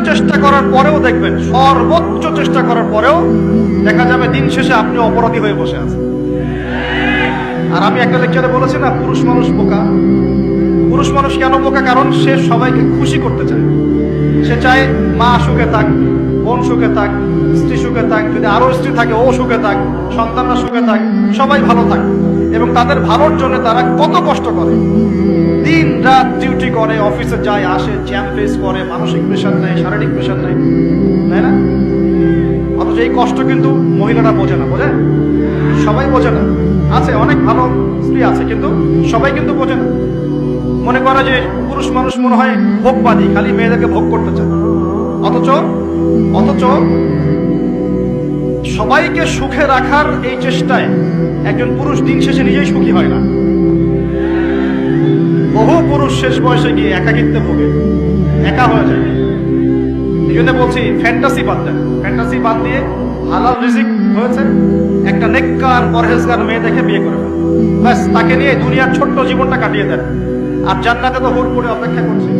চেষ্টা করার পরেও দেখবেন, সর্বোচ্চ চেষ্টা করার পরেও দেখা যাবে দিন শেষে আপনি অপরাধী হয়ে বসে আছেন। আর আমি একটা লেকচারে বলেছি না, পুরুষ মানুষ বোকা। পুরুষ মানুষ কেন বোকা? কারণ সে সবাইকে খুশি করতে চায়। সে চায় মা সুখে থাক, বোন সুখে থাক, স্ত্রী সুখে থাক, যদি আরো স্ত্রী থাকে ও সুখে থাক, সন্তানরা সুখে থাক, সবাই ভালো থাক। এবং তাদের ভালোর জন্য তারা কত কষ্ট করে, দিন রাত ডিউটি করে, অফিসে যায় আসে, জ্যাম ফেস করে, মানসিক প্রেশার নেয়, শারীরিক প্রেশার নেয়, তাই না? অথচ এই কষ্ট কিন্তু মহিলারা বোঝে না। বোঝে? সবাই বোঝে না। আছে অনেক ভালো স্ত্রী আছে, কিন্তু সবাই কিন্তু বোঝে না। মনে করে যে পুরুষ মানুষ মনে হয় ভোগবাদী, খালি মেয়েদেরকে ভোগ করতে চায়। অথচ সবাইকে সুখে রাখার এই চেষ্টায় একজন পুরুষ দিন শেষে নিজেই সুখী হয় না। বহু পুরুষ শেষ বয়সে গিয়ে একাকিত্বে ভোগে, একা হয়ে যায়। এই জন্য বলছি, ফ্যান্টাসি বাদ দেন। ফ্যান্টাসি বাদ দিয়ে হালাল রিজিক হয়েছে, একটা নেককার পরহেজগার মেয়ে দেখে বিয়ে করে ফেলেন, ব্যাস তাকে নিয়ে দুনিয়ার ছোট্ট জীবনটা কাটিয়ে দেন। আর জান্নাতে তো হুট করে অপেক্ষা করছে।